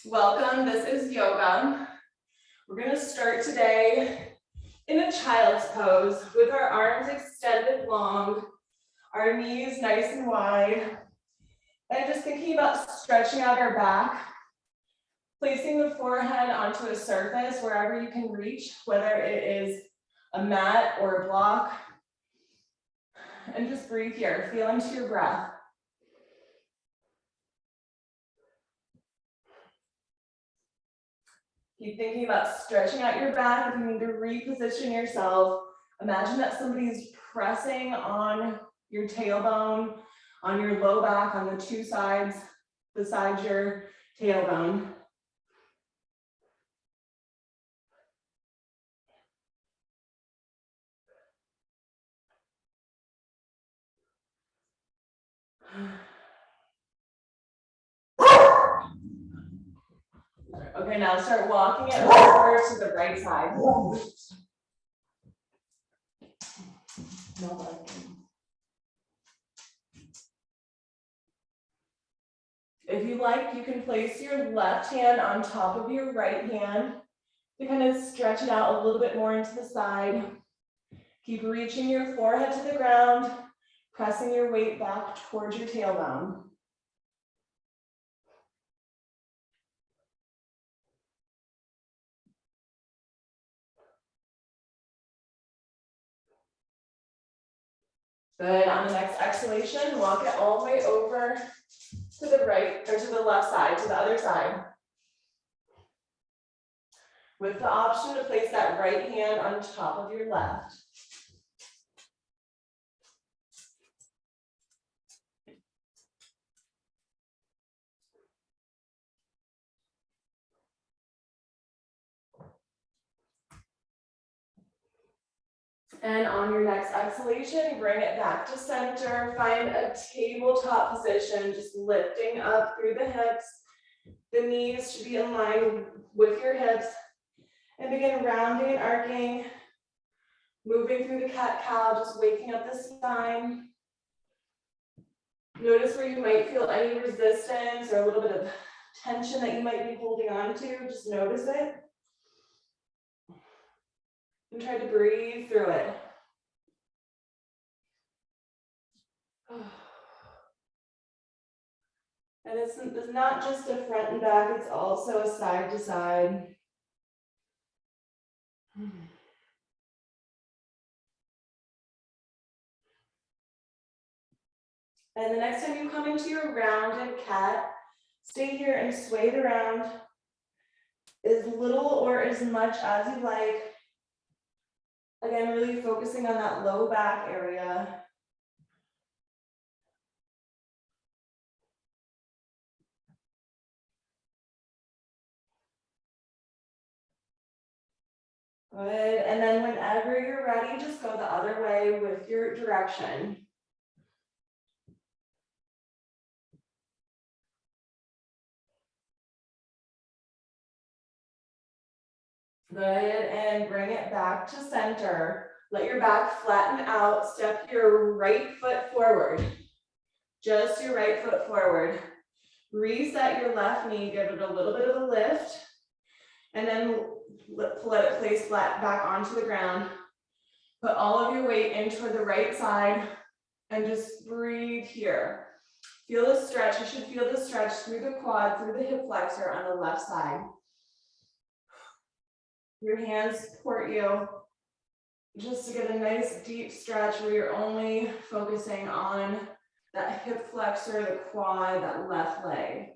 Welcome, this is yoga. We're going to start today in a child's pose with our arms extended long, our knees nice and wide, and just thinking about stretching out our back, placing the forehead onto a surface wherever you can reach, whether it is a mat or a block, and just breathe here, feel into your breath. Keep thinking about stretching out your back. If you need to reposition yourself, imagine that somebody's pressing on your tailbone, on your low back, on the two sides besides your tailbone. Okay, now start walking it over to the right side. If you like, you can place your left hand on top of your right hand to kind of stretch it out a little bit more into the side. Keep reaching your forehead to the ground, pressing your weight back towards your tailbone. Good, on the next exhalation, walk it all the way over to the right, or to the left side, to the other side. With the option to place that right hand on top of your left. And on your next exhalation, bring it back to center. Find a tabletop position, just lifting up through the hips. The knees should be in line with your hips. And begin rounding and arcing, moving through the cat-cow, just waking up the spine. Notice where you might feel any resistance or a little bit of tension that you might be holding on to. Just notice it. And try to breathe through it. And it's not just a front and back, it's also a side to side. And the next time you come into your rounded cat, stay here and sway it around as little or as much as you like. Again, really focusing on that low back area. Good, and then whenever you're ready, just go the other way with your direction. Good, and bring it back to center. Let your back flatten out, step your right foot forward. Just your right foot forward. Reset your left knee, give it a little bit of a lift, and then let it place flat back onto the ground. Put all of your weight in toward the right side and just breathe here. Feel the stretch. You should feel the stretch through the quad, through the hip flexor on the left side. Your hands support you just to get a nice deep stretch where you're only focusing on that hip flexor, the quad, that left leg.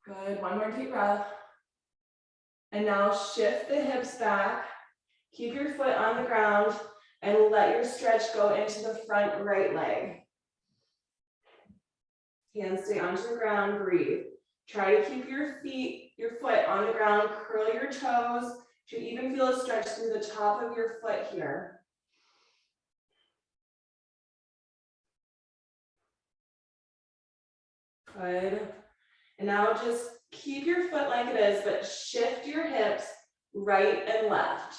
Good, one more deep breath. And now shift the hips back. Keep your foot on the ground and let your stretch go into the front right leg. Hands stay onto the ground, breathe. Try to keep your foot on the ground, curl your toes. You should even feel a stretch through the top of your foot here. Good. And now just keep your foot like it is, but shift your hips right and left.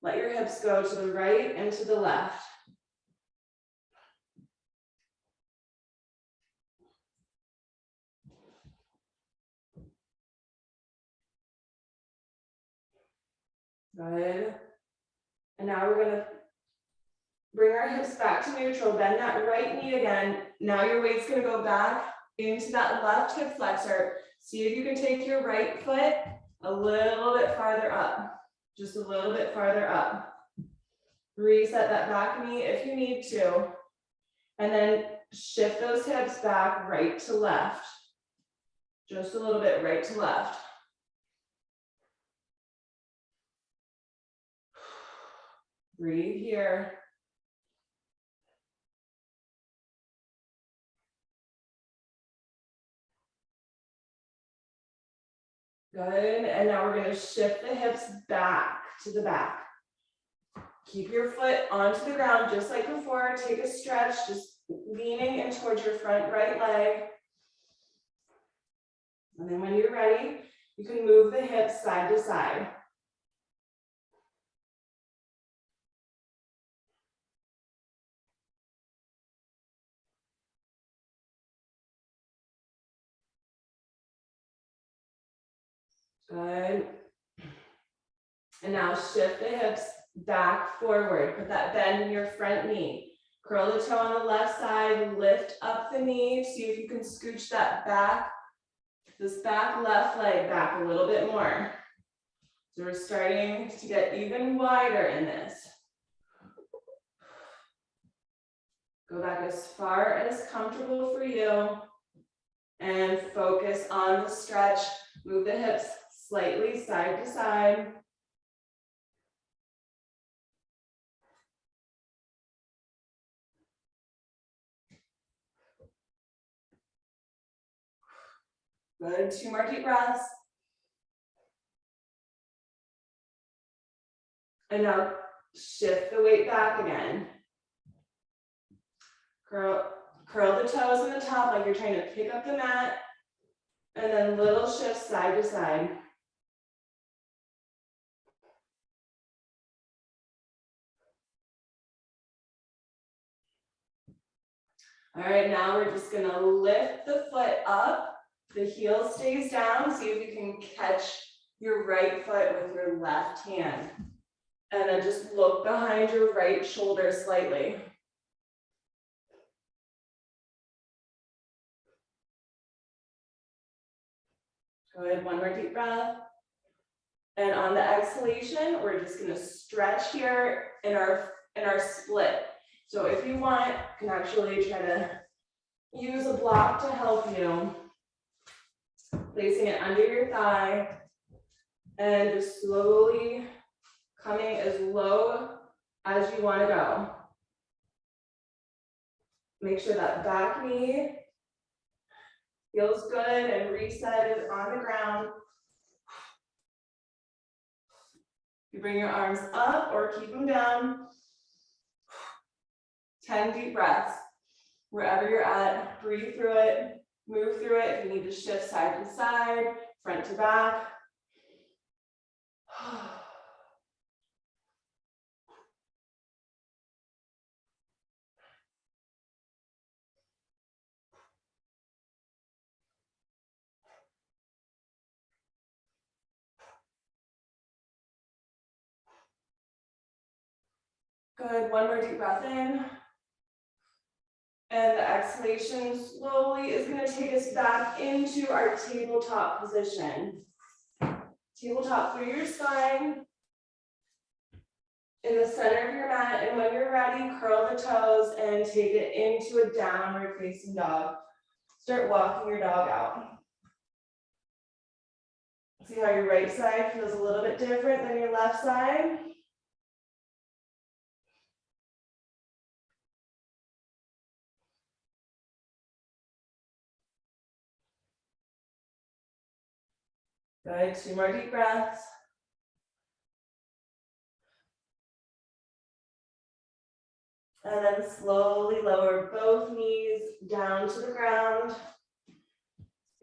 Let your hips go to the right and to the left. Good. And now we're gonna bring our hips back to neutral, bend that right knee again. Now your weight's gonna go back into that left hip flexor. See if you can take your right foot a little bit farther up, just a little bit farther up. Reset that back knee if you need to. And then shift those hips back right to left. Just a little bit right to left. Breathe here. Good, and now we're gonna shift the hips back to the back. Keep your foot onto the ground just like before. Take a stretch, just leaning in towards your front right leg. And then when you're ready, you can move the hips side to side. Good. And now shift the hips back forward. Put that bend in your front knee. Curl the toe on the left side, lift up the knee. See if you can scooch that back, this back left leg back a little bit more. So we're starting to get even wider in this. Go back as far as comfortable for you and focus on the stretch. Move the hips slightly side to side. Good, 2 more deep breaths. And now shift the weight back again. Curl the toes on the top like you're trying to pick up the mat. And then little shifts side to side. All right, now we're just gonna lift the foot up. The heel stays down. See if you can catch your right foot with your left hand. And then just look behind your right shoulder slightly. Good, 1 more deep breath. And on the exhalation, we're just gonna stretch here in our split. So if you want, you can actually try to use a block to help you. Placing it under your thigh and just slowly coming as low as you want to go. Make sure that back knee feels good and reset on the ground. You bring your arms up or keep them down. 10 deep breaths. Wherever you're at, breathe through it, move through it. If you need to shift side to side, front to back. Good, 1 more deep breath in. And the exhalation slowly is going to take us back into our tabletop position. Tabletop through your spine, in the center of your mat, and when you're ready, curl the toes and take it into a downward facing dog. Start walking your dog out. See how your right side feels a little bit different than your left side? Good, 2 more deep breaths. And then slowly lower both knees down to the ground.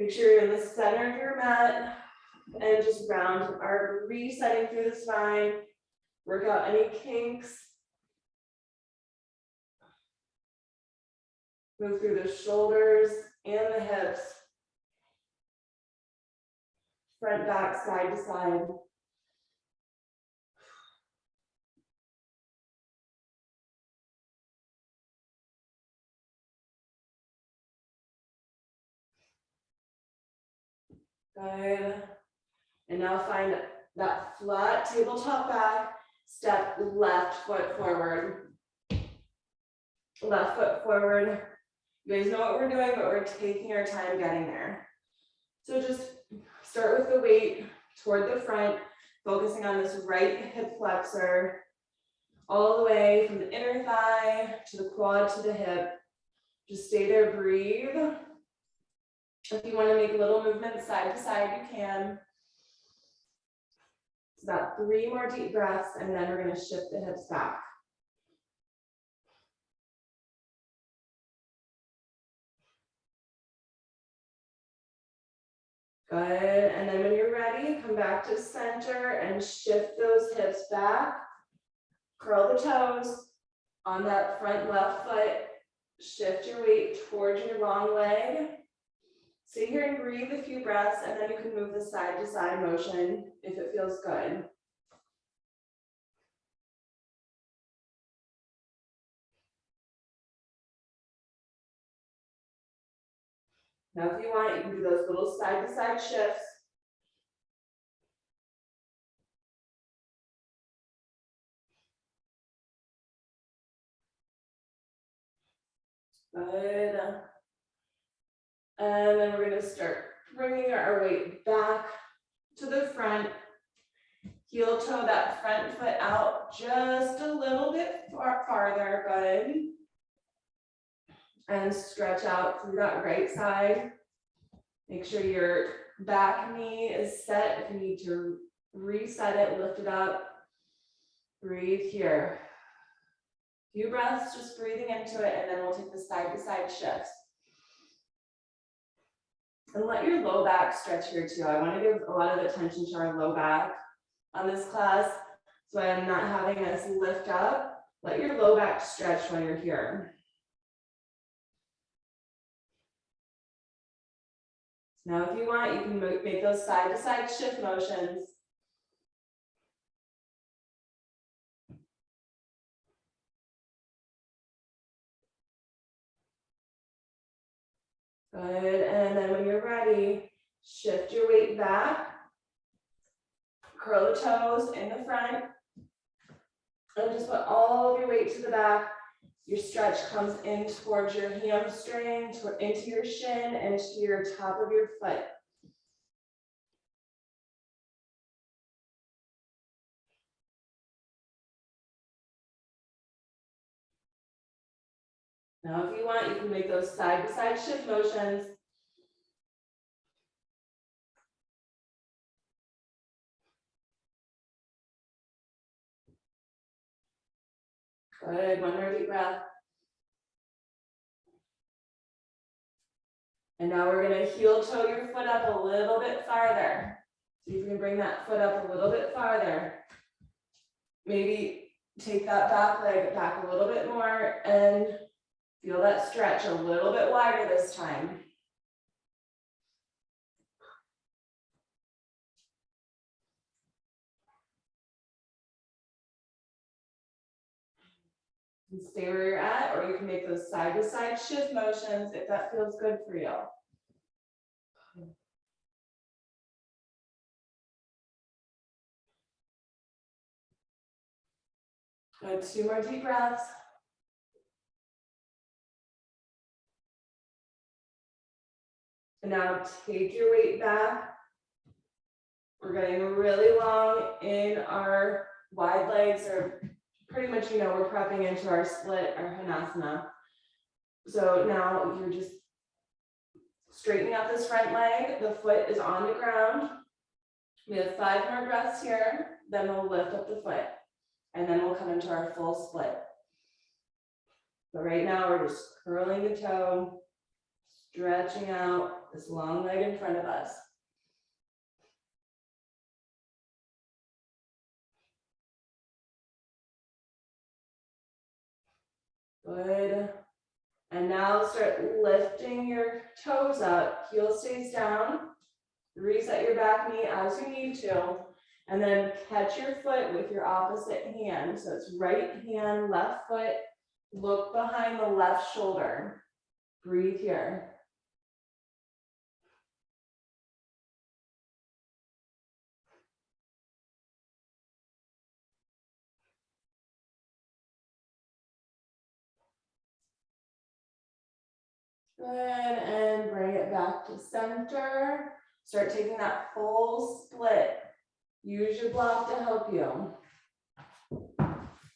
Make sure you're in the center of your mat and just round our resetting through the spine. Work out any kinks. Move through the shoulders and the hips. Front, back, side to side. Good. And now find that flat tabletop back, step left foot forward. Left foot forward. You guys know what we're doing, but we're taking our time getting there. So just start with the weight toward the front, focusing on this right hip flexor, all the way from the inner thigh to the quad to the hip. Just stay there, breathe. If you want to make little movements side to side, you can. It's about 3 more deep breaths, and then we're going to shift the hips back. Good, and then when you're ready, come back to center and shift those hips back. Curl the toes on that front left foot. Shift your weight towards your long leg. Sit here and breathe a few breaths, and then you can move the side to side motion if it feels good. Now, if you want, you can do those little side to side shifts. Good. And then we're going to start bringing our weight back to the front. Heel toe that front foot out just a little bit farther. Good. And stretch out through that right side. Make sure your back knee is set. If you need to reset it, lift it up. Breathe here. Few breaths, just breathing into it, and then we'll take the side to side shifts. And let your low back stretch here too. I want to give a lot of attention to our low back on this class. So I'm not having us lift up. Let your low back stretch when you're here. Now, if you want, you can make those side to side shift motions. Good, and then when you're ready, shift your weight back. Curl the toes in the front. And just put all of your weight to the back. Your stretch comes in towards your hamstring, into your shin, and to your top of your foot. Now, if you want, you can make those side to side shift motions. Good, one more deep breath. And now we're gonna heel toe your foot up a little bit farther. See if you can bring that foot up a little bit farther. Maybe take that back leg back a little bit more and feel that stretch a little bit wider this time. You can stay where you're at, or you can make those side to side shift motions if that feels good for you. Good, 2 more deep breaths. And now take your weight back. We're getting really long in our wide legs, or pretty much, you know, we're prepping into our split, our Hanasana. So now you're just straightening out this front leg. The foot is on the ground. We have 5 more breaths here. Then we'll lift up the foot. And then we'll come into our full split. But right now we're just curling the toe, stretching out this long leg in front of us. Good. And now start lifting your toes up. Heel stays down. Reset your back knee as you need to. And then catch your foot with your opposite hand. So it's right hand, left foot. Look behind the left shoulder. Breathe here. Good, and bring it back to center. Start taking that full split. Use your block to help you.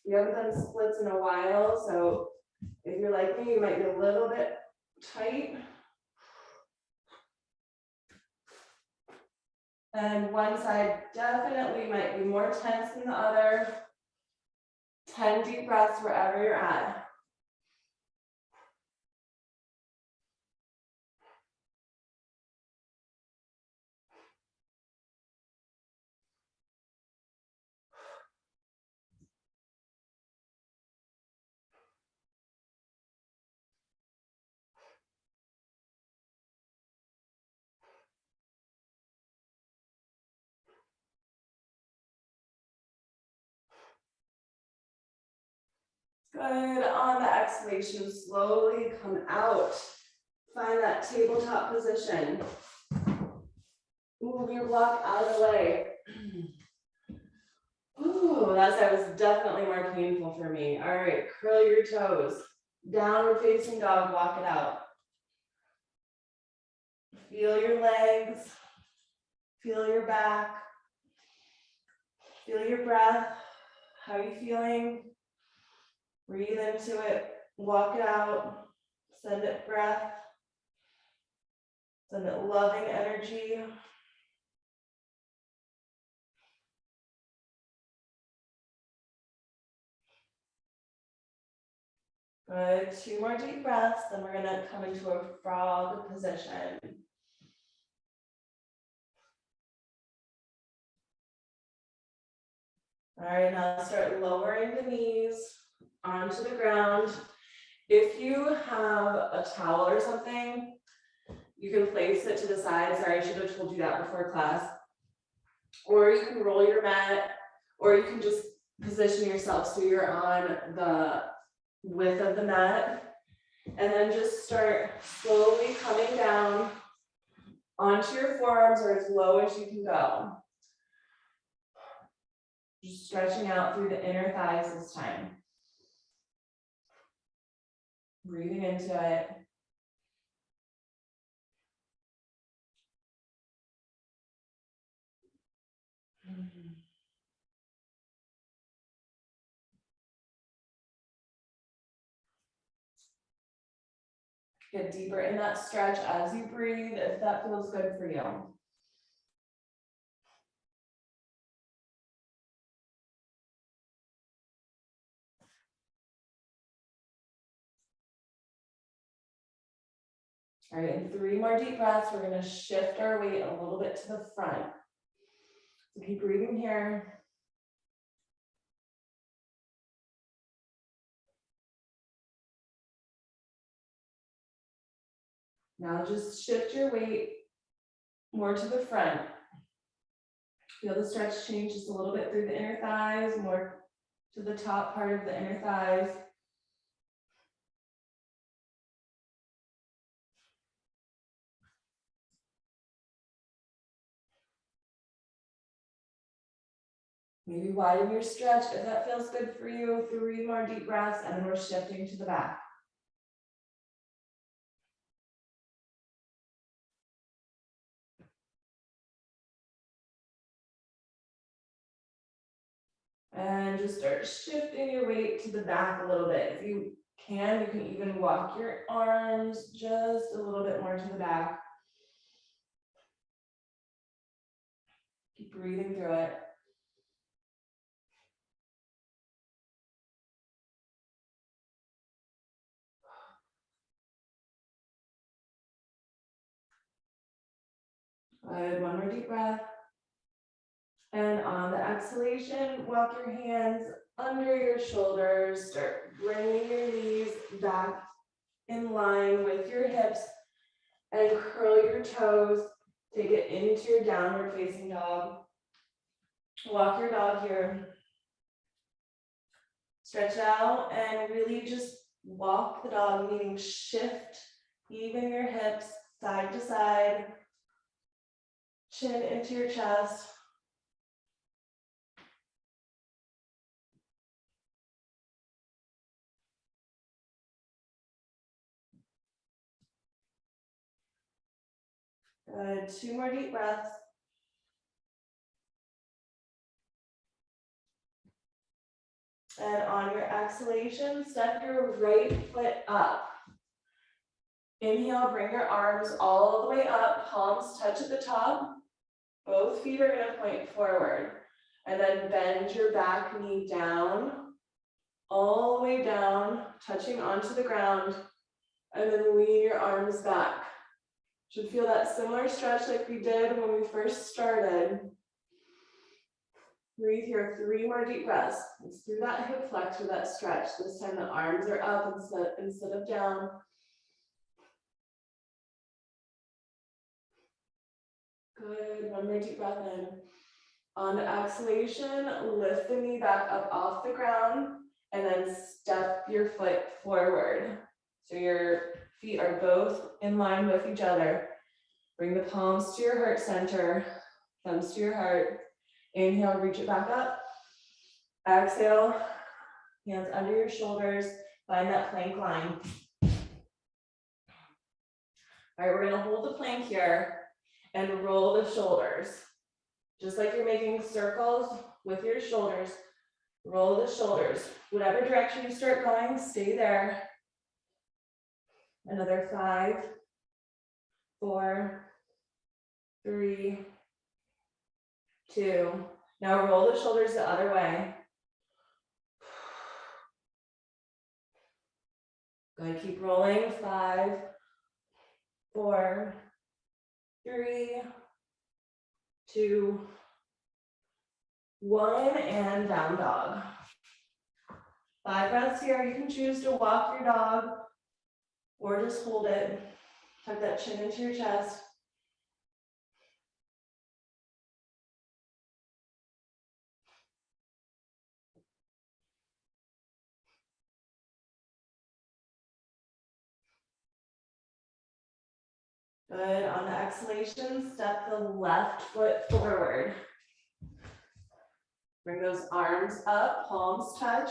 You haven't done splits in a while, so if you're like me, you might be a little bit tight. And one side definitely might be more tense than the other. 10 deep breaths wherever you're at. Good. On the exhalation, slowly come out. Find that tabletop position. Move your block out of the way. Ooh, that was definitely more painful for me. All right, curl your toes. Downward facing dog, walk it out. Feel your legs. Feel your back. Feel your breath. How are you feeling? Breathe into it. Walk it out. Send it breath. Send it loving energy. Good. 2 more deep breaths, then we're gonna come into a frog position. All right, now start lowering the knees onto the ground. If you have a towel or something, you can place it to the side. Sorry, I should have told you that before class. Or you can roll your mat, or you can just position yourself so you're on the width of the mat. And then just start slowly coming down onto your forearms or as low as you can go. Just stretching out through the inner thighs this time. Breathing into it. Get deeper in that stretch as you breathe, if that feels good for you. All right, and 3 more deep breaths. We're going to shift our weight a little bit to the front. So keep breathing here. Now just shift your weight more to the front. Feel the stretch change just a little bit through the inner thighs, more to the top part of the inner thighs. Maybe widen your stretch if that feels good for you. 3 more deep breaths, and then we're shifting to the back. And just start shifting your weight to the back a little bit. If you can even walk your arms just a little bit more to the back. Keep breathing through it. Good, 1 more deep breath. And on the exhalation, walk your hands under your shoulders, start bringing your knees back in line with your hips and curl your toes. Take it into your downward facing dog. Walk your dog here. Stretch out and really just walk the dog, meaning shift even your hips side to side, chin into your chest. Good, 2 more deep breaths. And on your exhalation, step your right foot up. Inhale, bring your arms all the way up, palms touch at the top. Both feet are gonna point forward. And then bend your back knee down, all the way down, touching onto the ground. And then lean your arms back. Should feel that similar stretch like we did when we first started. Breathe here, 3 more deep breaths. It's through that hip flexor, that stretch. This time the arms are up instead of down. Good, 1 more deep breath in. On the exhalation, lift the knee back up off the ground and then step your foot forward. So your feet are both in line with each other. Bring the palms to your heart center, thumbs to your heart. Inhale, reach it back up. Exhale, hands under your shoulders, find that plank line. All right, we're gonna hold the plank here and roll the shoulders. Just like you're making circles with your shoulders, roll the shoulders. Whatever direction you start going, stay there. Another 5, 4, 3, 2. Now roll the shoulders the other way. Good, keep rolling. 5, 4, 3, 2, 1, and down dog. 5 breaths here. You can choose to walk your dog or just hold it. Tuck that chin into your chest. Good, on the exhalation, step the left foot forward. Bring those arms up, palms touch.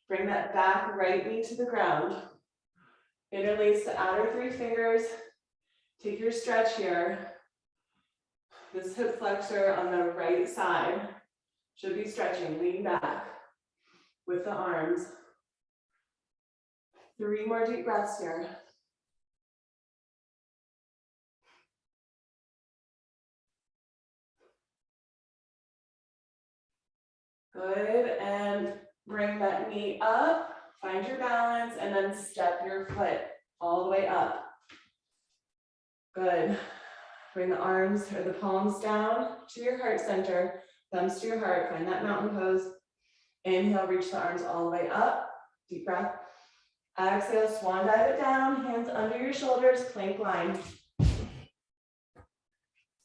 Bring that back right knee to the ground. Interlace the outer 3 fingers. Take your stretch here. This hip flexor on the right side should be stretching. Lean back with the arms. 3 more deep breaths here. Good, and bring that knee up, find your balance, and then step your foot all the way up. Good. Bring the arms or the palms down to your heart center, thumbs to your heart, find that mountain pose. Inhale, reach the arms all the way up, deep breath. Exhale, swan dive it down, hands under your shoulders, plank line.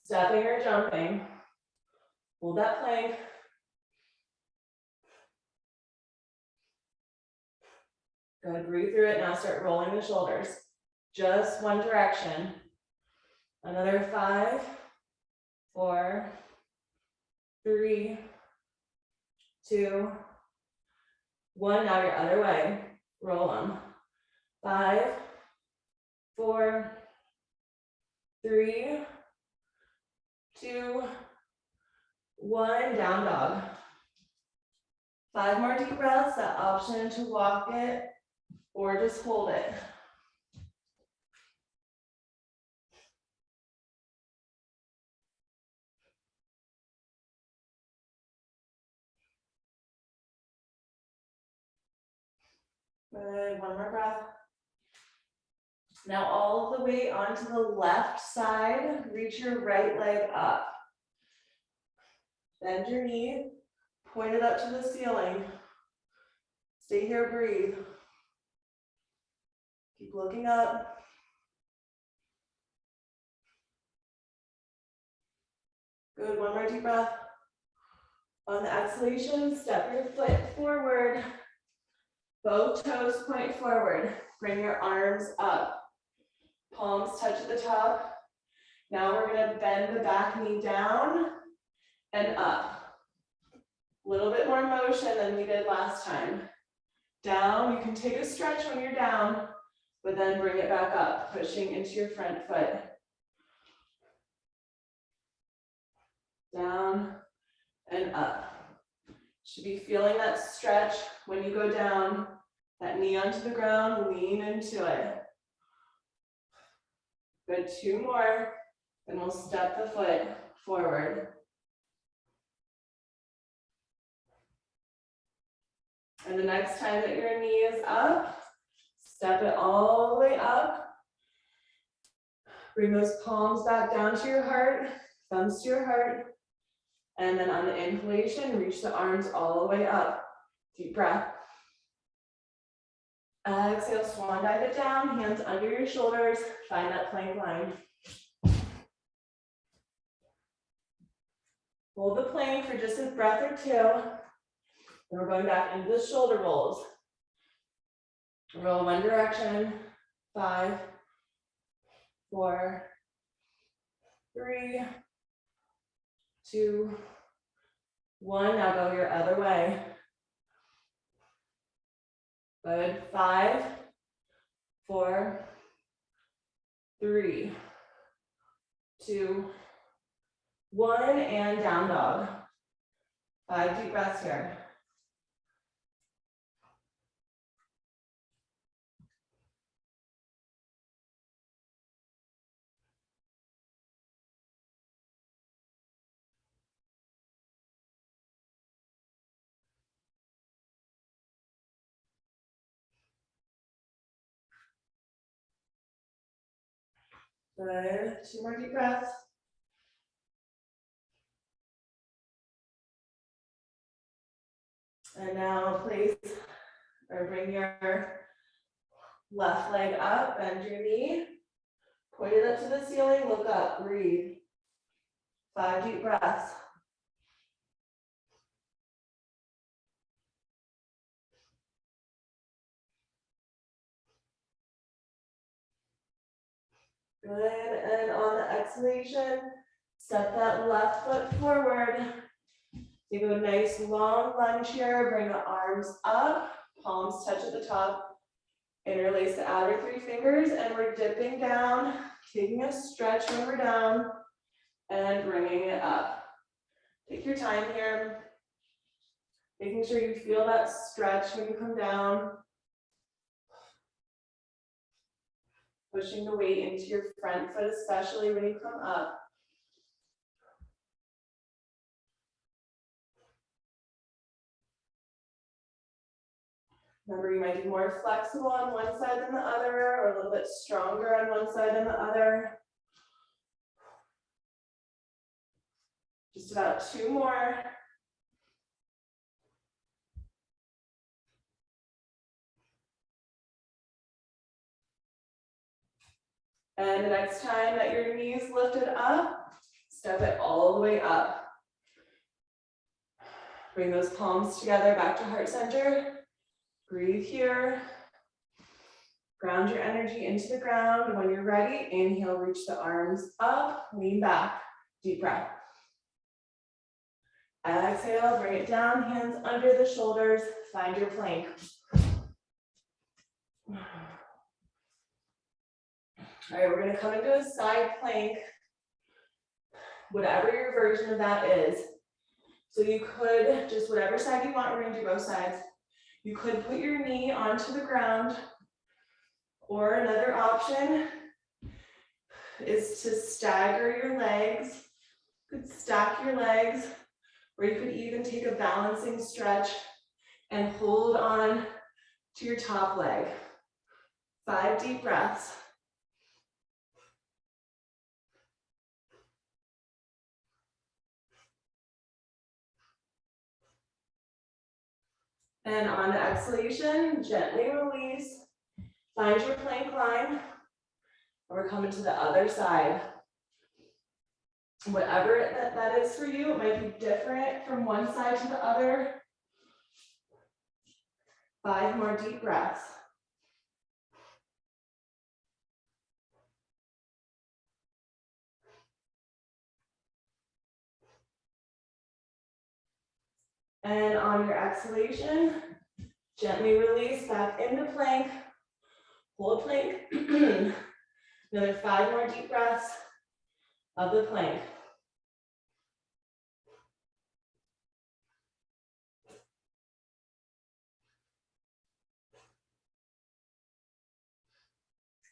Stepping or jumping. Hold that plank. Good, breathe through it. Now start rolling the shoulders. Just one direction. Another 5, 4, 3, 2, 1. Now your other way. Roll them. 5, 4, 3, 2, 1. Down dog. 5 more deep breaths. That option to walk it or just hold it. Good, 1 more breath. Now all the way onto the left side, reach your right leg up. Bend your knee, point it up to the ceiling. Stay here, breathe. Keep looking up. Good, 1 more deep breath. On the exhalation, step your foot forward. Both toes point forward. Bring your arms up. Palms touch at the top. Now we're gonna bend the back knee down and up. A little bit more motion than we did last time. Down, you can take a stretch when you're down, but then bring it back up, pushing into your front foot. down, and up. Should be feeling that stretch when you go down, that knee onto the ground, lean into it. Good, 2 more, then we'll step the foot forward. And the next time that your knee is up, step it all the way up. Bring those palms back down to your heart, thumbs to your heart. And then on the inhalation, reach the arms all the way up. Deep breath. Exhale, swan dive it down, hands under your shoulders, find that plank line. Hold the plank for just a breath or 2. Then we're going back into the shoulder rolls. Roll one direction, 5, 4, 3, 2, 1. Now go your other way. Good, 5, 4, 3, 2, 1, and down dog. 5 deep breaths here. Good, 2 more deep breaths. And now place or bring your left leg up, bend your knee, point it up to the ceiling, look up, breathe. 5 deep breaths. Good, and on the exhalation, step that left foot forward. Take a nice long lunge here, bring the arms up, palms touch at the top, interlace the outer 3 fingers, and we're dipping down, taking a stretch when we're down, and bringing it up. Take your time here, making sure you feel that stretch when you come down. Pushing the weight into your front foot, especially when you come up. Remember, you might be more flexible on one side than the other, or a little bit stronger on one side than the other. Just about 2 more. And the next time that your knee is lifted up, step it all the way up. Bring those palms together back to heart center. Breathe here. Ground your energy into the ground. When you're ready, inhale, reach the arms up, lean back, deep breath. Exhale, bring it down, hands under the shoulders, find your plank. All right, we're gonna come into a side plank, whatever your version of that is. So you could, just whatever side you want, we're gonna do both sides. You could put your knee onto the ground, or another option is to stagger your legs. You could stack your legs, or you could even take a balancing stretch and hold on to your top leg. 5 deep breaths. And on the exhalation, gently release. Find your plank line. And we're coming to the other side. Whatever that is for you, it might be different from one side to the other. 5 more deep breaths. And on your exhalation, gently release back into plank. Hold plank. Another 5 more deep breaths of the plank.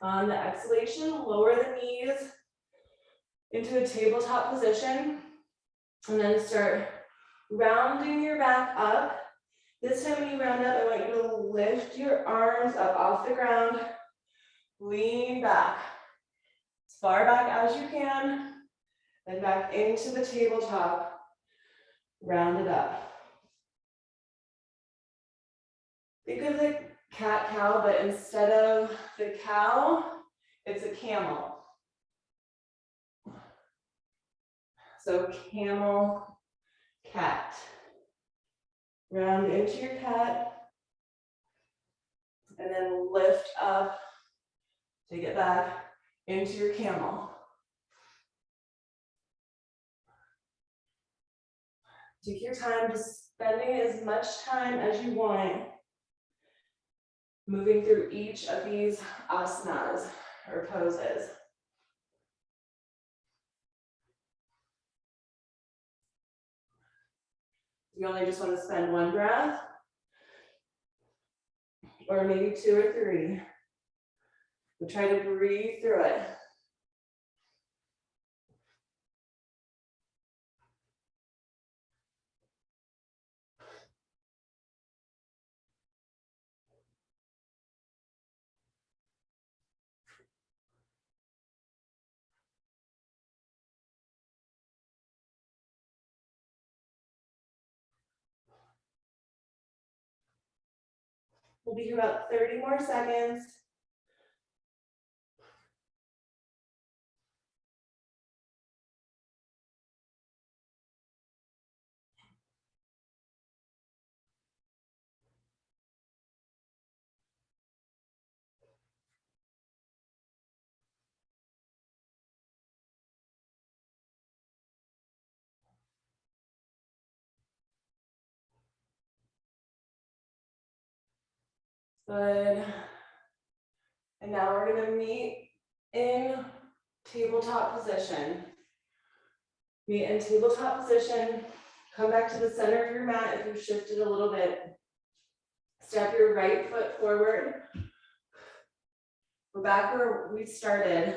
On the exhalation, lower the knees into a tabletop position, and then start rounding your back up. This time when you round up, I want you to lift your arms up off the ground, lean back, as far back as you can, and back into the tabletop, round it up. Think of the cat-cow, but instead of the cow, it's a camel. So camel, cat. Round into your cat, and then lift up, take it back into your camel. Take your time, just spending as much time as you want, moving through each of these asanas or poses. You only just want to spend one breath, or maybe 2 or 3. But try to breathe through it. We'll be here about 30 more seconds. Good. And now we're going to meet in tabletop position. Meet in tabletop position. Come back to the center of your mat if you've shifted a little bit. Step your right foot forward. We're back where we started.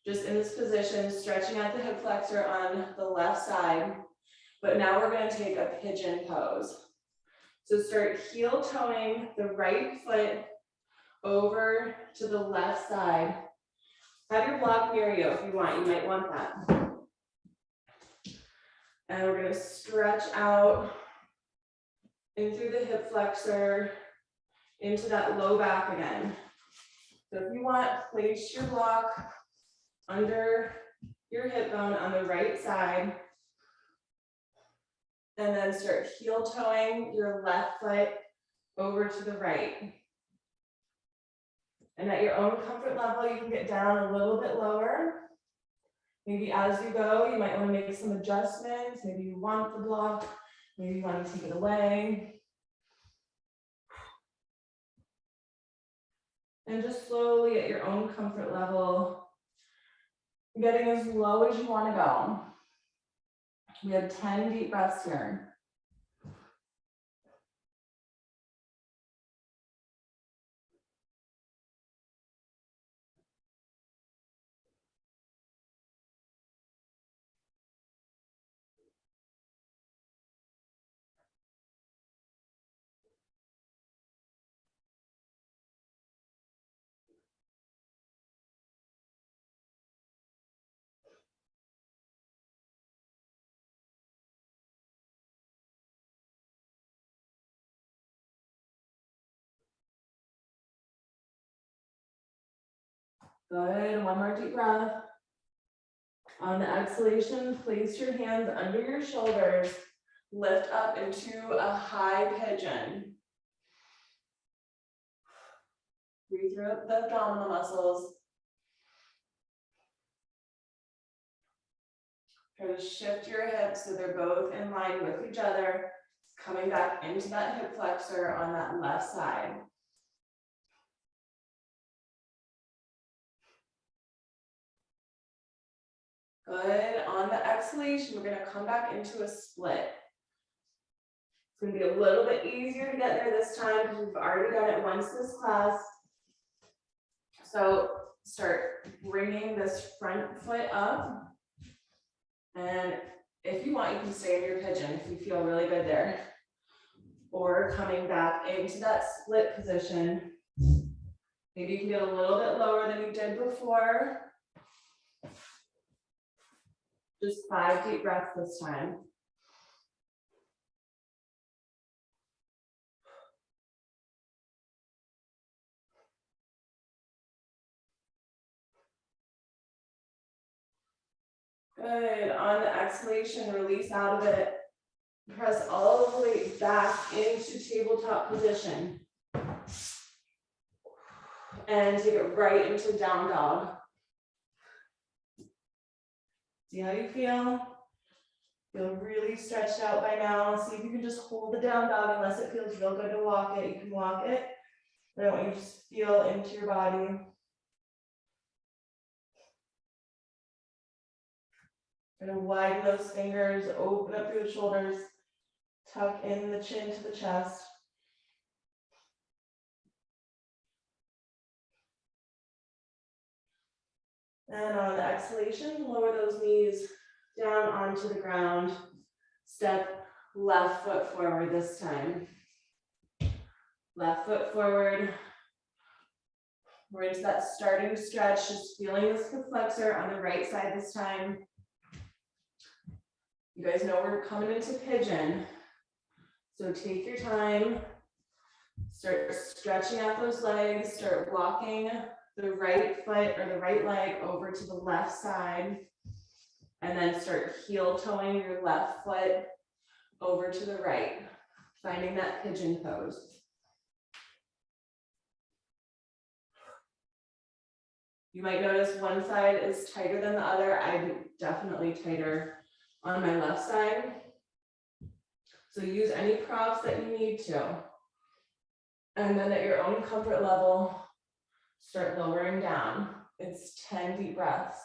Just in this position, stretching out the hip flexor on the left side. But now we're going to take a pigeon pose. So start heel toeing the right foot over to the left side. Have your block near you if you want. You might want that. And we're going to stretch out in through the hip flexor into that low back again. So if you want, place your block under your hip bone on the right side. And then start heel toeing your left foot over to the right. And at your own comfort level, you can get down a little bit lower. Maybe as you go, you might want to make some adjustments. Maybe you want the block, maybe you want to take it away. And just slowly at your own comfort level, getting as low as you want to go. We have 10 deep breaths here. Good, one more deep breath. On the exhalation, place your hands under your shoulders, lift up into a high pigeon. Breathe through the abdominal muscles. Try to shift your hips so they're both in line with each other, coming back into that hip flexor on that left side. Good. On the exhalation, we're going to come back into a split. It's going to be a little bit easier to get there this time because we've already done it once this class. So start bringing this front foot up. And if you want, you can stay in your pigeon if you feel really good there. Or coming back into that split position. Maybe you can get a little bit lower than you did before. Just 5 deep breaths this time. Good. On the exhalation, release out of it. Press all the way back into tabletop position. And take it right into down dog. See how you feel? Feel really stretched out by now. See if you can just hold the down dog unless it feels real good to walk it. You can walk it. But I want you to just feel into your body. Kind of widen those fingers, open up through the shoulders, tuck in the chin to the chest. And on the exhalation, lower those knees down onto the ground. Step left foot forward this time. Left foot forward. We're into that starting stretch, just feeling this hip flexor on the right side this time. You guys know we're coming into pigeon. So take your time. Start stretching out those legs. Start walking the right foot or the right leg over to the left side. And then start heel toeing your left foot over to the right. Finding that pigeon pose. You might notice one side is tighter than the other. I'm definitely tighter on my left side. So use any props that you need to. And then at your own comfort level, start lowering down. It's 10 deep breaths.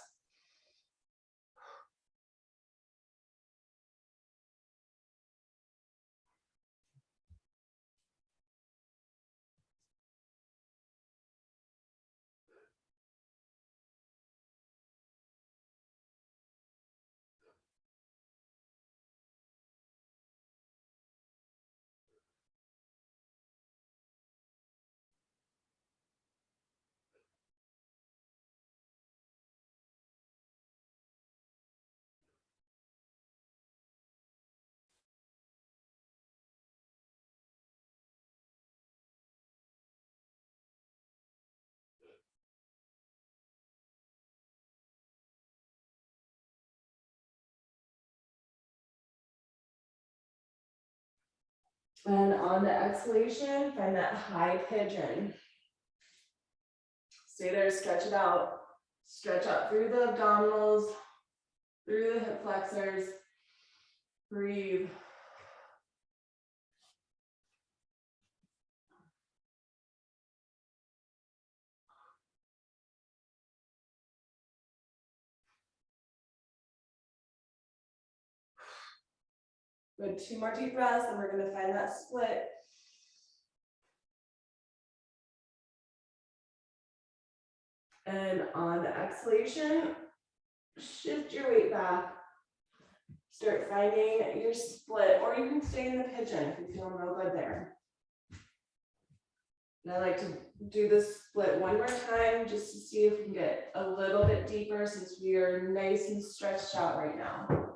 And on the exhalation, find that high pigeon. Stay there, stretch it out. Stretch up through the abdominals, through the hip flexors. Breathe. Good, 2 more deep breaths, and we're gonna find that split. And on the exhalation, shift your weight back. Start finding your split, or you can stay in the pigeon if you feel real good there. And I like to do this split one more time just to see if we can get a little bit deeper since we are nice and stretched out right now.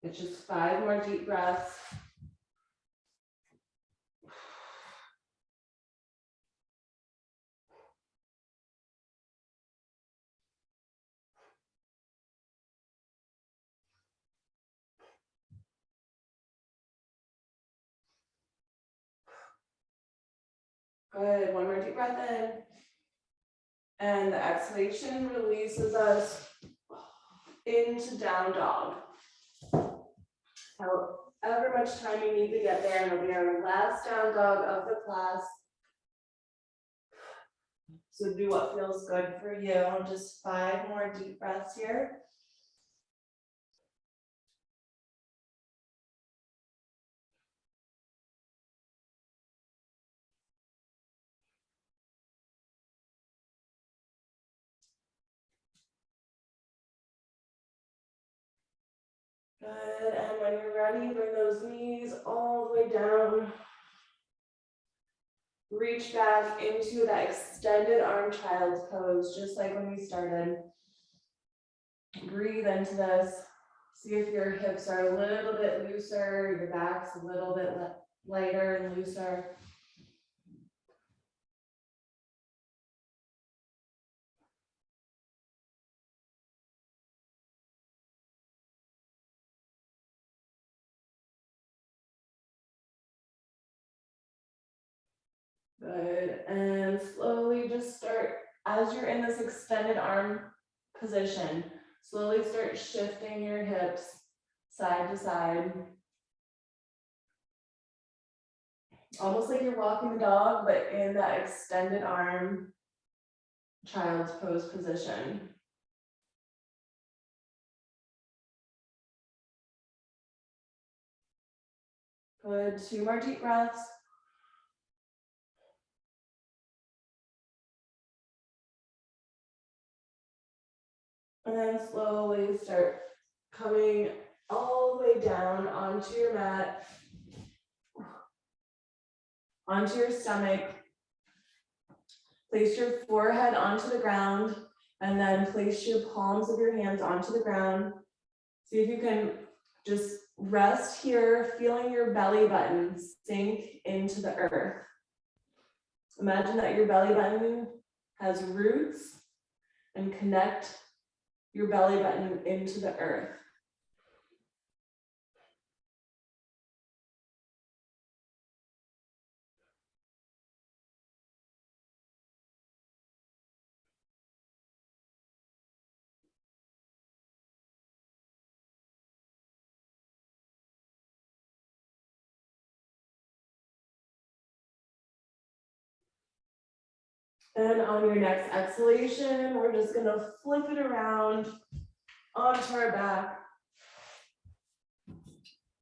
It's just 5 more deep breaths. Good, 1 more deep breath in. And the exhalation releases us into down dog. However much time you need to get there, and it'll be our last down dog of the class. So do what feels good for you. Just 5 more deep breaths here. Good, and when you're ready, bring those knees all the way down. Reach back into that extended arm child's pose, just like when we started. Breathe into this. See if your hips are a little bit looser, your back's a little bit lighter and looser. Good, and slowly just start, as you're in this extended arm position, slowly start shifting your hips side to side. Almost like you're walking the dog, but in that extended arm child's pose position. Good, 2 more deep breaths. And then slowly start coming all the way down onto your mat, onto your stomach. Place your forehead onto the ground and then place your palms of your hands onto the ground. See if you can just rest here, feeling your belly button sink into the earth. Imagine that your belly button has roots and connect your belly button into the earth. And on your next exhalation, we're just gonna flip it around onto our back,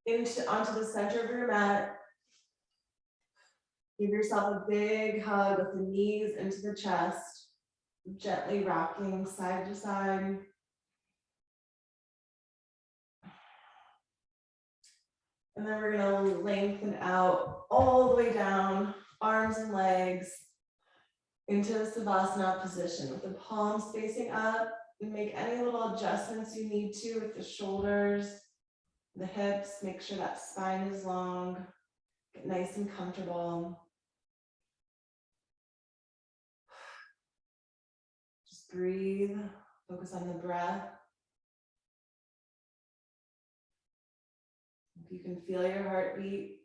onto the center of your mat. Give yourself a big hug with the knees into the chest, gently rocking side to side. And then we're gonna lengthen out all the way down, arms and legs, into the Savasana position with the palms facing up. And make any little adjustments you need to with the shoulders, the hips. Make sure that spine is long. Get nice and comfortable. Just breathe. Focus on the breath. If you can feel your heartbeat,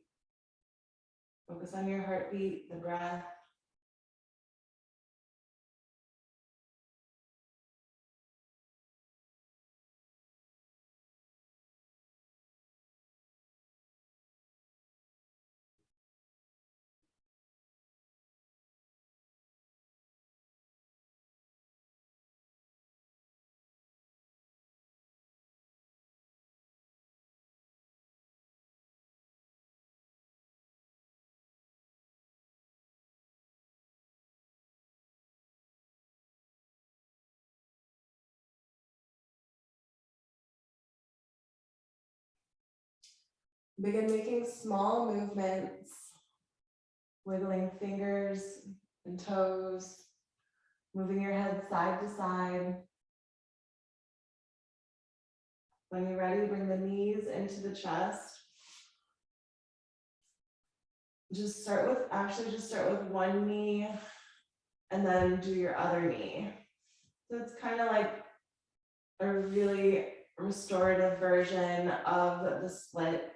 focus on your heartbeat, the breath. Begin making small movements, wiggling fingers and toes, moving your head side to side. When you're ready, bring the knees into the chest. Just start with one knee and then do your other knee. So it's kind of like a really restorative version of the split.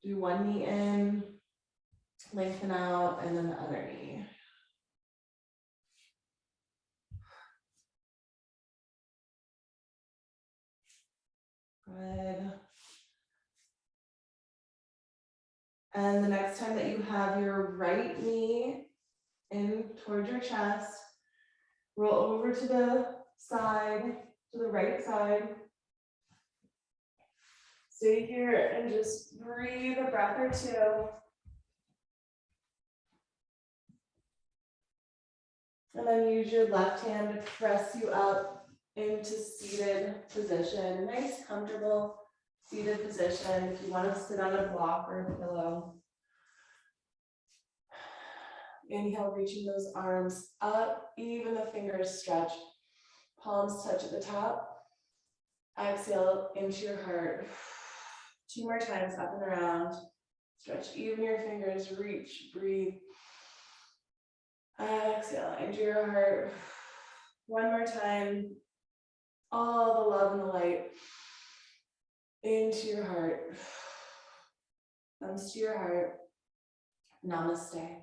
Do one knee in, lengthen out, and then the other knee. Good. And the next time that you have your right knee in towards your chest, roll over to the side, to the right side. Stay here and just breathe a breath or two. And then use your left hand to press you up into seated position. Nice, comfortable. Seated position, if you want to sit on a block or a pillow. Inhale, reaching those arms up, even the fingers stretch. Palms touch at the top. Exhale into your heart. 2 more times, up and around. Stretch even your fingers, reach, breathe. Exhale into your heart. 1 more time. All the love and the light into your heart. Comes to your heart. Namaste.